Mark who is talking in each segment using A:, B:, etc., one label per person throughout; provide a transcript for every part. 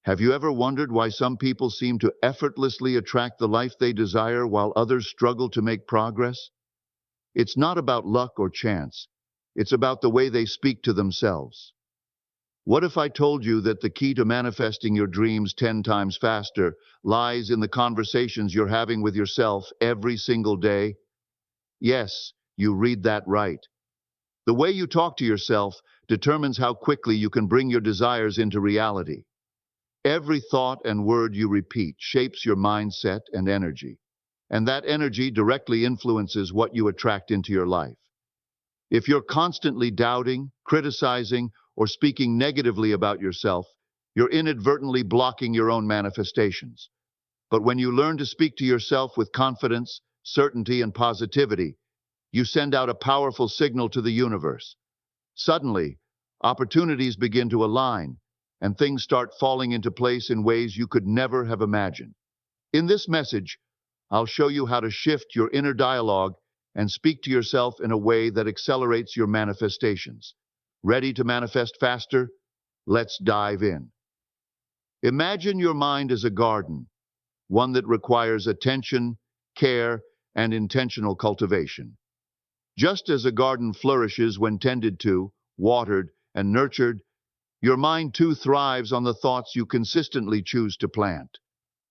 A: Have you ever wondered why some people seem to effortlessly attract the life they desire while others struggle to make progress? It's not about luck or chance. It's about the way they speak to themselves. What if I told you that the key to manifesting your dreams 10 times faster lies in the conversations you're having with yourself every single day? Yes, you read that right. The way you talk to yourself determines how quickly you can bring your desires into reality. Every thought and word you repeat shapes your mindset and energy, and that energy directly influences what you attract into your life. If you're constantly doubting, criticizing, or speaking negatively about yourself, you're inadvertently blocking your own manifestations. But when you learn to speak to yourself with confidence, certainty, and positivity, you send out a powerful signal to the universe. Suddenly, opportunities begin to align, and things start falling into place in ways you could never have imagined. In this message, I'll show you how to shift your inner dialogue and speak to yourself in a way that accelerates your manifestations. Ready to manifest faster? Let's dive in. Imagine your mind as a garden, one that requires attention, care, and intentional cultivation. Just as a garden flourishes when tended to, watered, and nurtured, your mind too thrives on the thoughts you consistently choose to plant.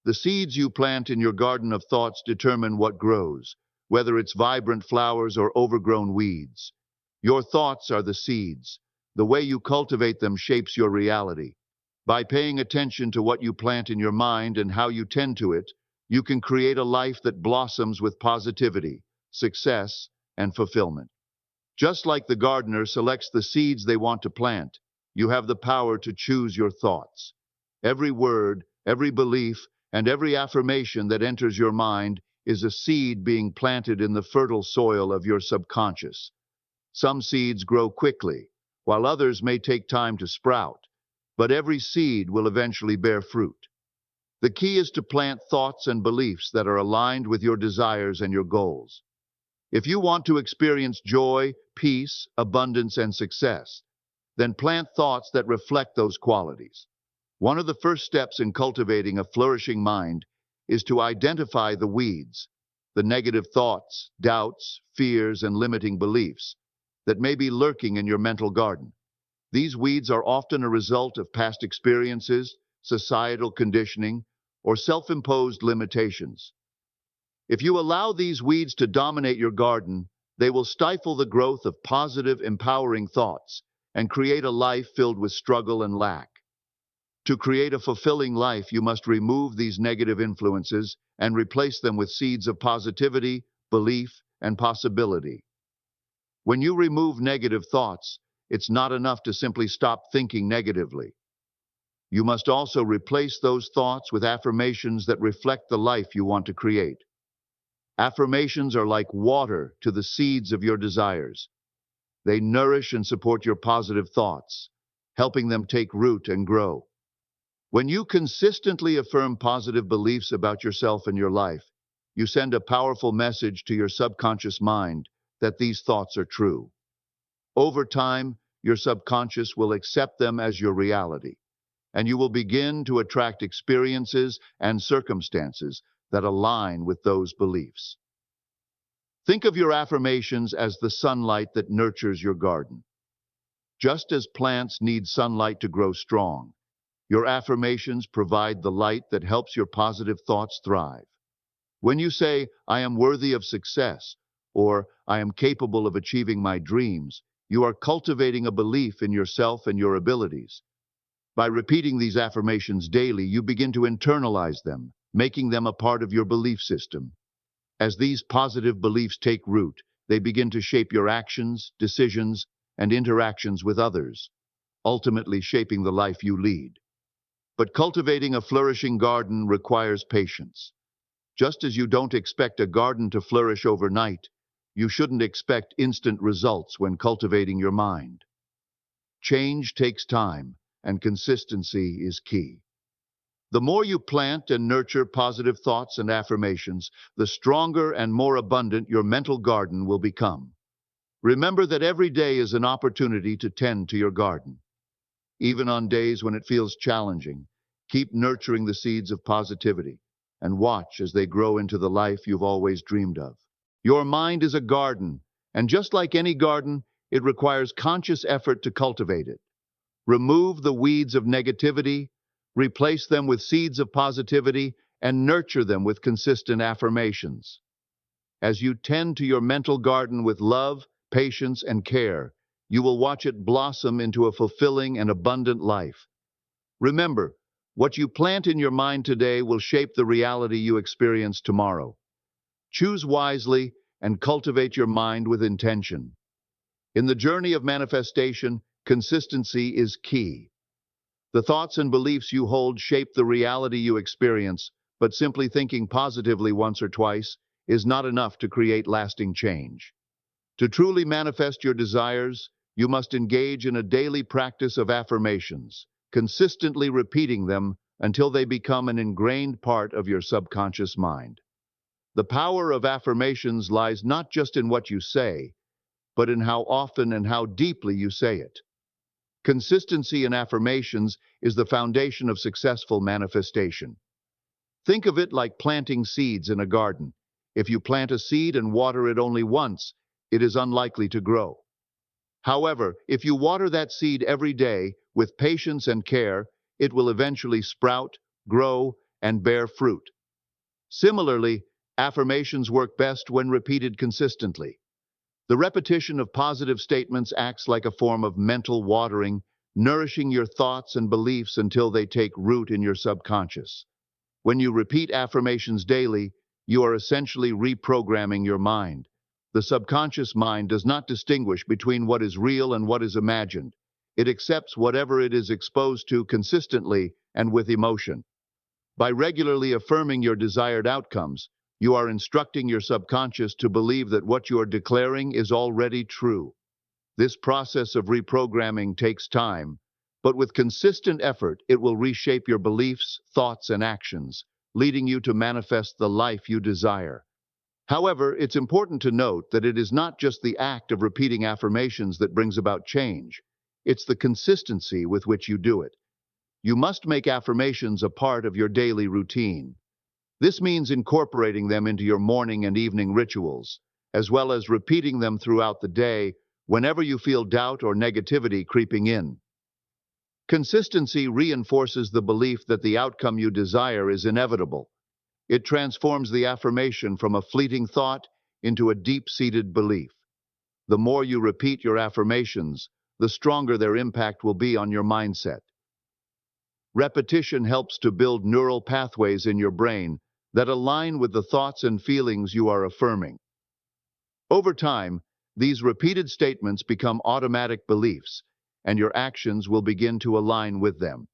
A: The seeds you plant in your garden of thoughts determine what grows, whether it's vibrant flowers or overgrown weeds. Your thoughts are the seeds. The way you cultivate them shapes your reality. By paying attention to what you plant in your mind and how you tend to it, you can create a life that blossoms with positivity, success, and fulfillment. Just like the gardener selects the seeds they want to plant, you have the power to choose your thoughts. Every word, every belief, and every affirmation that enters your mind is a seed being planted in the fertile soil of your subconscious. Some seeds grow quickly, while others may take time to sprout, but every seed will eventually bear fruit. The key is to plant thoughts and beliefs that are aligned with your desires and your goals. If you want to experience joy, peace, abundance, and success, then plant thoughts that reflect those qualities. One of the first steps in cultivating a flourishing mind is to identify the weeds, the negative thoughts, doubts, fears, and limiting beliefs that may be lurking in your mental garden. These weeds are often a result of past experiences, societal conditioning, or self-imposed limitations. If you allow these weeds to dominate your garden, they will stifle the growth of positive, empowering thoughts and create a life filled with struggle and lack. To create a fulfilling life, you must remove these negative influences and replace them with seeds of positivity, belief, and possibility. When you remove negative thoughts, it's not enough to simply stop thinking negatively. You must also replace those thoughts with affirmations that reflect the life you want to create. Affirmations are like water to the seeds of your desires. They nourish and support your positive thoughts, helping them take root and grow. When you consistently affirm positive beliefs about yourself and your life, you send a powerful message to your subconscious mind that these thoughts are true. Over time, your subconscious will accept them as your reality, and you will begin to attract experiences and circumstances that align with those beliefs. Think of your affirmations as the sunlight that nurtures your garden. Just as plants need sunlight to grow strong, your affirmations provide the light that helps your positive thoughts thrive. When you say, "I am worthy of success," or "I am capable of achieving my dreams," you are cultivating a belief in yourself and your abilities. By repeating these affirmations daily, you begin to internalize them, making them a part of your belief system. As these positive beliefs take root, they begin to shape your actions, decisions, and interactions with others, ultimately shaping the life you lead. But cultivating a flourishing garden requires patience. Just as you don't expect a garden to flourish overnight, you shouldn't expect instant results when cultivating your mind. Change takes time, and consistency is key. The more you plant and nurture positive thoughts and affirmations, the stronger and more abundant your mental garden will become. Remember that every day is an opportunity to tend to your garden. Even on days when it feels challenging, Keep nurturing the seeds of positivity and watch as they grow into the life you've always dreamed of. Your mind is a garden, and just like any garden, it requires conscious effort to cultivate it. Remove the weeds of negativity, replace them with seeds of positivity, and nurture them with consistent affirmations. As you tend to your mental garden with love, patience, and care, you will watch it blossom into a fulfilling and abundant life. Remember, what you plant in your mind today will shape the reality you experience tomorrow. Choose wisely and cultivate your mind with intention. In the journey of manifestation, consistency is key. The thoughts and beliefs you hold shape the reality you experience, but simply thinking positively once or twice is not enough to create lasting change. To truly manifest your desires, you must engage in a daily practice of affirmations, consistently repeating them until they become an ingrained part of your subconscious mind. The power of affirmations lies not just in what you say, but in how often and how deeply you say it. Consistency in affirmations is the foundation of successful manifestation. Think of it like planting seeds in a garden. If you plant a seed and water it only once, it is unlikely to grow. However, if you water that seed every day with patience and care, it will eventually sprout, grow, and bear fruit. Similarly, affirmations work best when repeated consistently. The repetition of positive statements acts like a form of mental watering, nourishing your thoughts and beliefs until they take root in your subconscious. When you repeat affirmations daily, you are essentially reprogramming your mind. The subconscious mind does not distinguish between what is real and what is imagined. It accepts whatever it is exposed to consistently and with emotion. By regularly affirming your desired outcomes, you are instructing your subconscious to believe that what you are declaring is already true. This process of reprogramming takes time, but with consistent effort, it will reshape your beliefs, thoughts, and actions, leading you to manifest the life you desire. However, it's important to note that it is not just the act of repeating affirmations that brings about change. It's the consistency with which you do it. You must make affirmations a part of your daily routine. This means incorporating them into your morning and evening rituals, as well as repeating them throughout the day whenever you feel doubt or negativity creeping in. Consistency reinforces the belief that the outcome you desire is inevitable. It transforms the affirmation from a fleeting thought into a deep-seated belief. The more you repeat your affirmations, the stronger their impact will be on your mindset. Repetition helps to build neural pathways in your brain that align with the thoughts and feelings you are affirming. Over time, these repeated statements become automatic beliefs, and your actions will begin to align with them.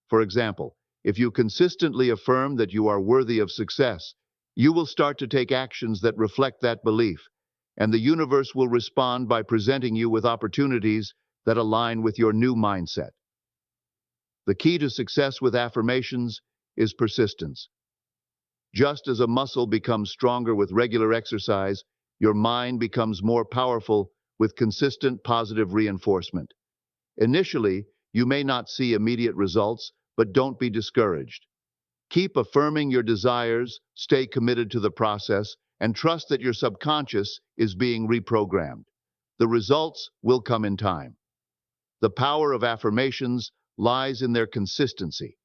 A: For example, if you consistently affirm that you are worthy of success, you will start to take actions that reflect that belief, and the universe will respond by presenting you with opportunities that align with your new mindset. The key to success with affirmations is persistence. Just as a muscle becomes stronger with regular exercise, your mind becomes more powerful with consistent positive reinforcement. Initially, you may not see immediate results, but don't be discouraged. Keep affirming your desires, stay committed to the process, and trust that your subconscious is being reprogrammed. The results will come in time. The power of affirmations lies in their consistency.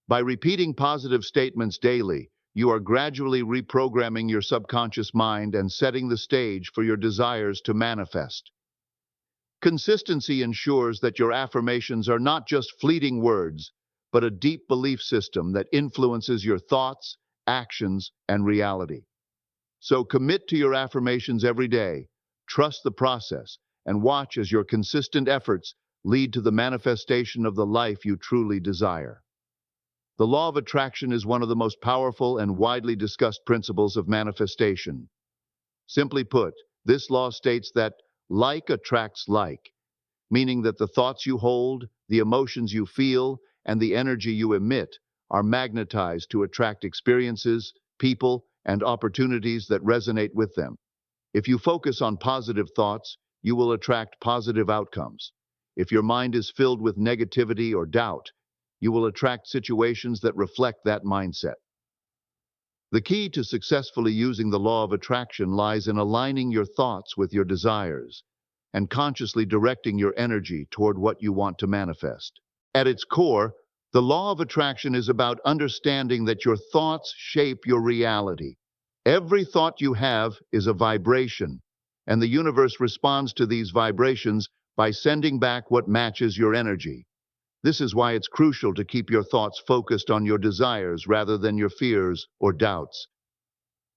A: By repeating positive statements daily, you are gradually reprogramming your subconscious mind and setting the stage for your desires to manifest. Consistency ensures that your affirmations are not just fleeting words, but a deep belief system that influences your thoughts, actions, and reality. So commit to your affirmations every day, trust the process, and watch as your consistent efforts lead to the manifestation of the life you truly desire. The law of attraction is one of the most powerful and widely discussed principles of manifestation. Simply put, this law states that like attracts like, meaning that the thoughts you hold, the emotions you feel, and the energy you emit are magnetized to attract experiences, people, and opportunities that resonate with them. If you focus on positive thoughts, you will attract positive outcomes. If your mind is filled with negativity or doubt, you will attract situations that reflect that mindset. The key to successfully using the law of attraction lies in aligning your thoughts with your desires and consciously directing your energy toward what you want to manifest. At its core, the law of attraction is about understanding that your thoughts shape your reality. Every thought you have is a vibration, and the universe responds to these vibrations by sending back what matches your energy. This is why it's crucial to keep your thoughts focused on your desires rather than your fears or doubts.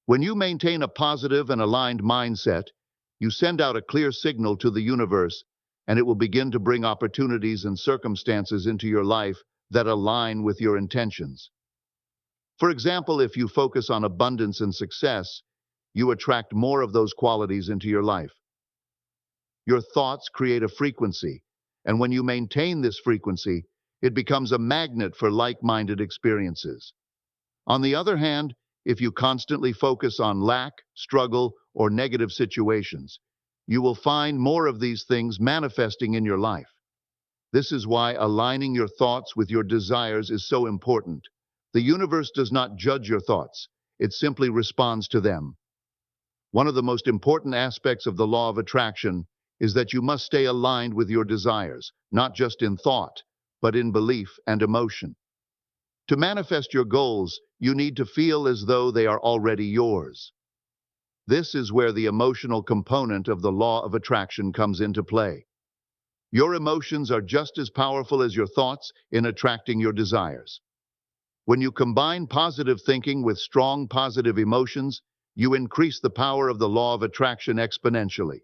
A: When you maintain a positive and aligned mindset, you send out a clear signal to the universe, and it will begin to bring opportunities and circumstances into your life that align with your intentions. For example, if you focus on abundance and success, you attract more of those qualities into your life. Your thoughts create a frequency, and when you maintain this frequency, it becomes a magnet for like-minded experiences. On the other hand, if you constantly focus on lack, struggle, or negative situations, you will find more of these things manifesting in your life. This is why aligning your thoughts with your desires is so important. The universe does not judge your thoughts, it simply responds to them. One of the most important aspects of the law of attraction is that you must stay aligned with your desires, not just in thought, but in belief and emotion. To manifest your goals, you need to feel as though they are already yours. This is where the emotional component of the law of attraction comes into play. Your emotions are just as powerful as your thoughts in attracting your desires. When you combine positive thinking with strong positive emotions, you increase the power of the law of attraction exponentially.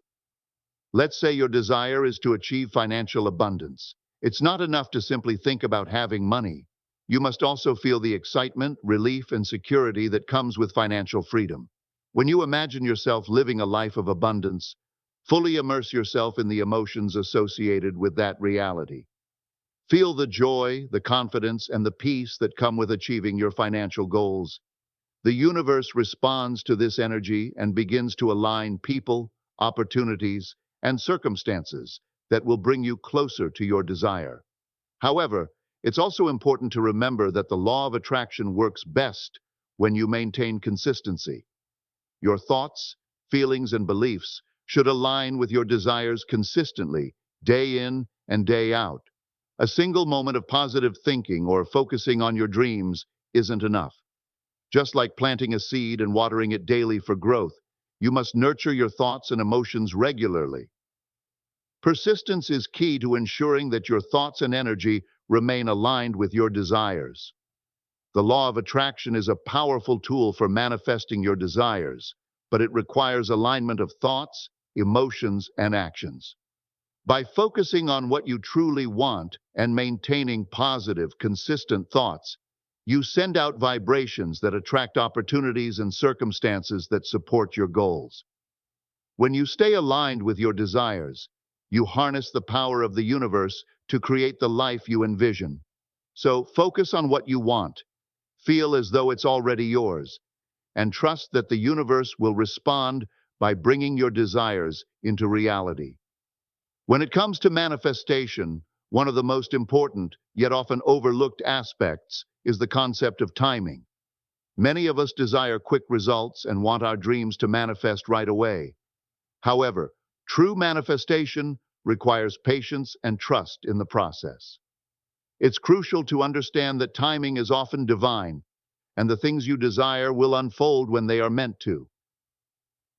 A: Let's say your desire is to achieve financial abundance. It's not enough to simply think about having money. You must also feel the excitement, relief, and security that comes with financial freedom. When you imagine yourself living a life of abundance, fully immerse yourself in the emotions associated with that reality. Feel the joy, the confidence, and the peace that come with achieving your financial goals. The universe responds to this energy and begins to align people, opportunities, and circumstances that will bring you closer to your desire. However, it's also important to remember that the law of attraction works best when you maintain consistency. Your thoughts, feelings, and beliefs should align with your desires consistently, day in and day out. A single moment of positive thinking or focusing on your dreams isn't enough. Just like planting a seed and watering it daily for growth, you must nurture your thoughts and emotions regularly. Persistence is key to ensuring that your thoughts and energy remain aligned with your desires. The law of attraction is a powerful tool for manifesting your desires, but it requires alignment of thoughts, emotions, and actions. By focusing on what you truly want and maintaining positive, consistent thoughts, you send out vibrations that attract opportunities and circumstances that support your goals. When you stay aligned with your desires, you harness the power of the universe to create the life you envision. So focus on what you want, feel as though it's already yours, and trust that the universe will respond by bringing your desires into reality. When it comes to manifestation, one of the most important, yet often overlooked aspects is the concept of timing. Many of us desire quick results and want our dreams to manifest right away. However, true manifestation requires patience and trust in the process. It's crucial to understand that timing is often divine, and the things you desire will unfold when they are meant to.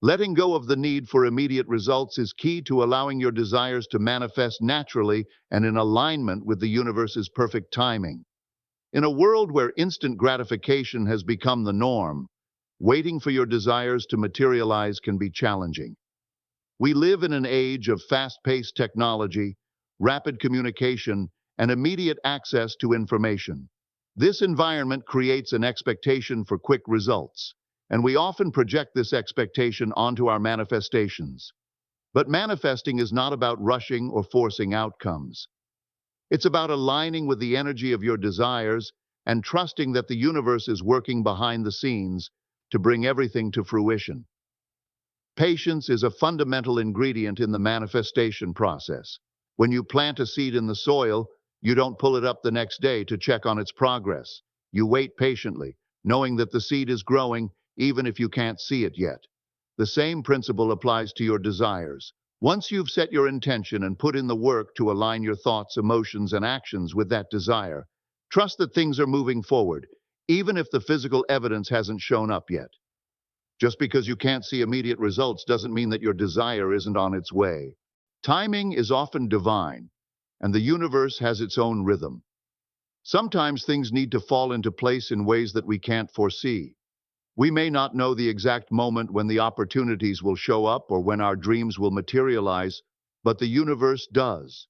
A: Letting go of the need for immediate results is key to allowing your desires to manifest naturally and in alignment with the universe's perfect timing. In a world where instant gratification has become the norm, waiting for your desires to materialize can be challenging. We live in an age of fast-paced technology, rapid communication, and immediate access to information. This environment creates an expectation for quick results, and we often project this expectation onto our manifestations. But manifesting is not about rushing or forcing outcomes. It's about aligning with the energy of your desires and trusting that the universe is working behind the scenes to bring everything to fruition. Patience is a fundamental ingredient in the manifestation process. When you plant a seed in the soil, You don't pull it up the next day to check on its progress. You wait patiently, knowing that the seed is growing even if you can't see it yet. The same principle applies to your desires. Once you've set your intention and put in the work to align your thoughts, emotions, and actions with that desire, trust that things are moving forward, even if the physical evidence hasn't shown up yet. Just because you can't see immediate results doesn't mean that your desire isn't on its way. Timing is often divine, and the universe has its own rhythm. Sometimes things need to fall into place in ways that we can't foresee. We may not know the exact moment when the opportunities will show up or when our dreams will materialize, but the universe does.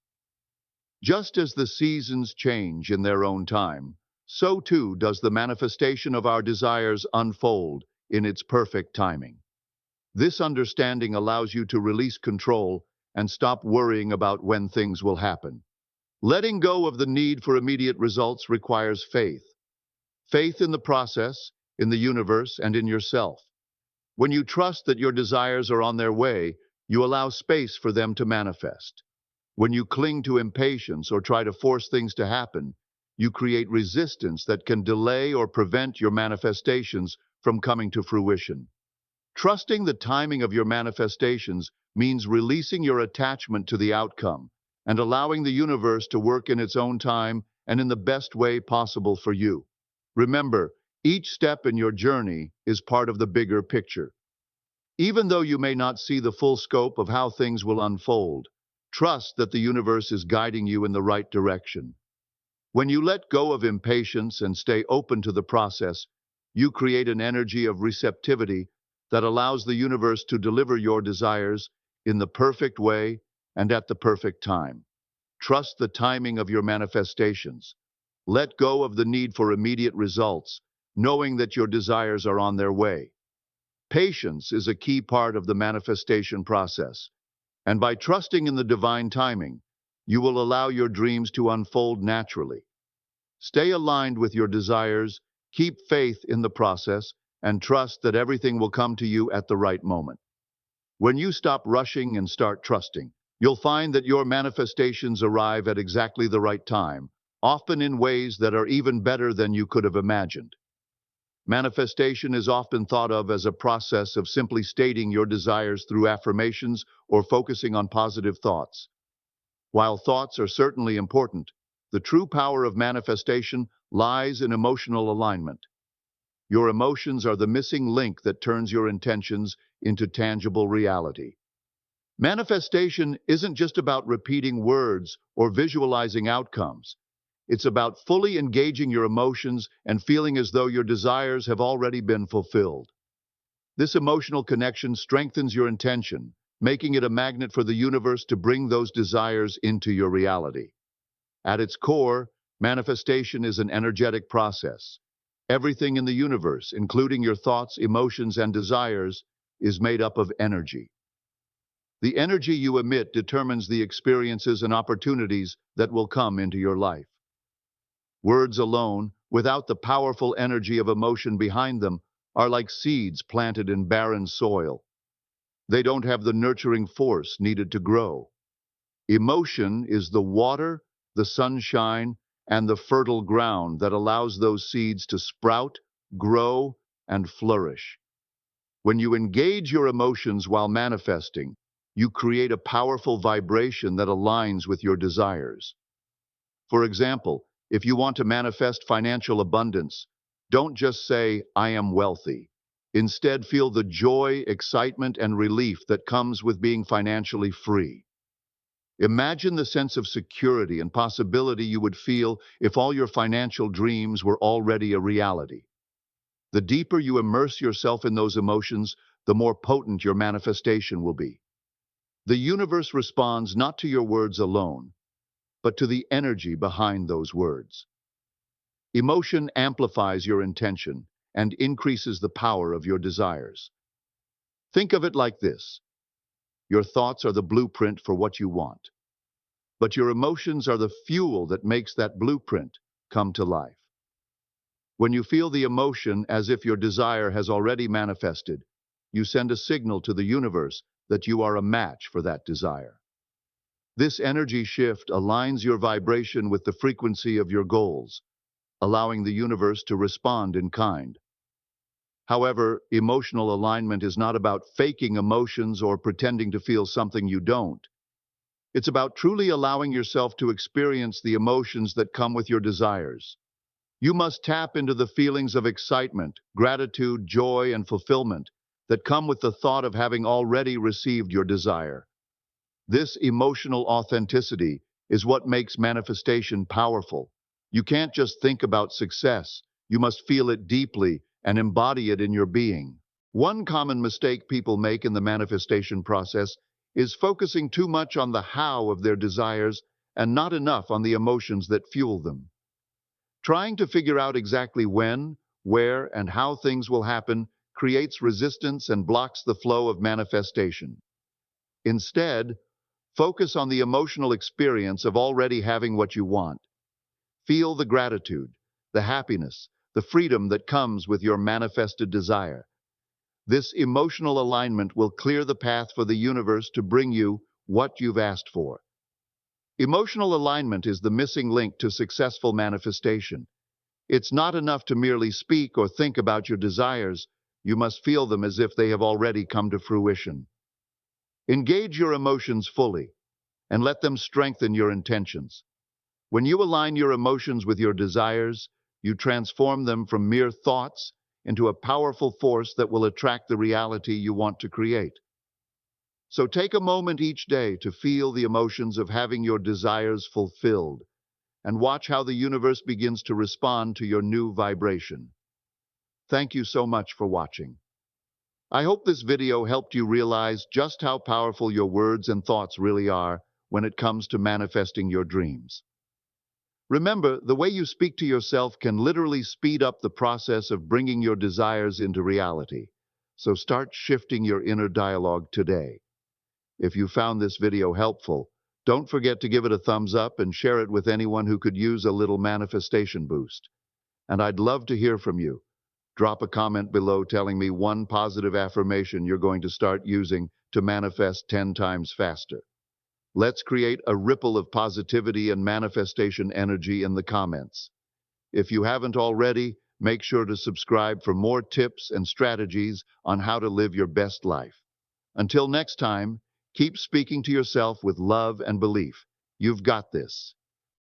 A: Just as the seasons change in their own time, so too does the manifestation of our desires unfold in its perfect timing. This understanding allows you to release control and stop worrying about when things will happen. Letting go of the need for immediate results requires faith. Faith in the process, in the universe, and in yourself. When you trust that your desires are on their way, you allow space for them to manifest. When you cling to impatience or try to force things to happen, you create resistance that can delay or prevent your manifestations from coming to fruition. Trusting the timing of your manifestations means releasing your attachment to the outcome and allowing the universe to work in its own time and in the best way possible for you. Remember, each step in your journey is part of the bigger picture. Even though you may not see the full scope of how things will unfold, trust that the universe is guiding you in the right direction. When you let go of impatience and stay open to the process, you create an energy of receptivity that allows the universe to deliver your desires in the perfect way and at the perfect time. Trust the timing of your manifestations. Let go of the need for immediate results, knowing that your desires are on their way. Patience is a key part of the manifestation process, and by trusting in the divine timing, you will allow your dreams to unfold naturally. Stay aligned with your desires, keep faith in the process, and trust that everything will come to you at the right moment. When you stop rushing and start trusting, you'll find that your manifestations arrive at exactly the right time, often in ways that are even better than you could have imagined. Manifestation is often thought of as a process of simply stating your desires through affirmations or focusing on positive thoughts. While thoughts are certainly important, the true power of manifestation lies in emotional alignment. Your emotions are the missing link that turns your intentions into tangible reality. Manifestation isn't just about repeating words or visualizing outcomes. It's about fully engaging your emotions and feeling as though your desires have already been fulfilled. This emotional connection strengthens your intention, making it a magnet for the universe to bring those desires into your reality. At its core, manifestation is an energetic process. Everything in the universe, including your thoughts, emotions, and desires, is made up of energy. The energy you emit determines the experiences and opportunities that will come into your life. Words alone, without the powerful energy of emotion behind them, are like seeds planted in barren soil. They don't have the nurturing force needed to grow. Emotion is the water, the sunshine, and the fertile ground that allows those seeds to sprout, grow, and flourish. When you engage your emotions while manifesting, you create a powerful vibration that aligns with your desires. For example, if you want to manifest financial abundance, don't just say, "I am wealthy." Instead, feel the joy, excitement, and relief that comes with being financially free. Imagine the sense of security and possibility you would feel if all your financial dreams were already a reality. The deeper you immerse yourself in those emotions, the more potent your manifestation will be. The universe responds not to your words alone, but to the energy behind those words. Emotion amplifies your intention and increases the power of your desires. Think of it like this. Your thoughts are the blueprint for what you want, but your emotions are the fuel that makes that blueprint come to life. When you feel the emotion as if your desire has already manifested, you send a signal to the universe that you are a match for that desire. This energy shift aligns your vibration with the frequency of your goals, allowing the universe to respond in kind. However, emotional alignment is not about faking emotions or pretending to feel something you don't. It's about truly allowing yourself to experience the emotions that come with your desires. You must tap into the feelings of excitement, gratitude, joy, and fulfillment that come with the thought of having already received your desire. This emotional authenticity is what makes manifestation powerful. You can't just think about success, you must feel it deeply and embody it in your being. One common mistake people make in the manifestation process is focusing too much on the how of their desires and not enough on the emotions that fuel them. Trying to figure out exactly when, where, and how things will happen creates resistance and blocks the flow of manifestation. Instead, focus on the emotional experience of already having what you want. Feel the gratitude, the happiness, the freedom that comes with your manifested desire. This emotional alignment will clear the path for the universe to bring you what you've asked for. Emotional alignment is the missing link to successful manifestation. It's not enough to merely speak or think about your desires. You must feel them as if they have already come to fruition. Engage your emotions fully and let them strengthen your intentions. When you align your emotions with your desires, you transform them from mere thoughts into a powerful force that will attract the reality you want to create. So take a moment each day to feel the emotions of having your desires fulfilled and watch how the universe begins to respond to your new vibration. Thank you so much for watching. I hope this video helped you realize just how powerful your words and thoughts really are when it comes to manifesting your dreams. Remember, the way you speak to yourself can literally speed up the process of bringing your desires into reality. So start shifting your inner dialogue today. If you found this video helpful, don't forget to give it a thumbs up and share it with anyone who could use a little manifestation boost. And I'd love to hear from you. Drop a comment below telling me one positive affirmation you're going to start using to manifest 10 times faster. Let's create a ripple of positivity and manifestation energy in the comments. If you haven't already, make sure to subscribe for more tips and strategies on how to live your best life. Until next time, keep speaking to yourself with love and belief. You've got this.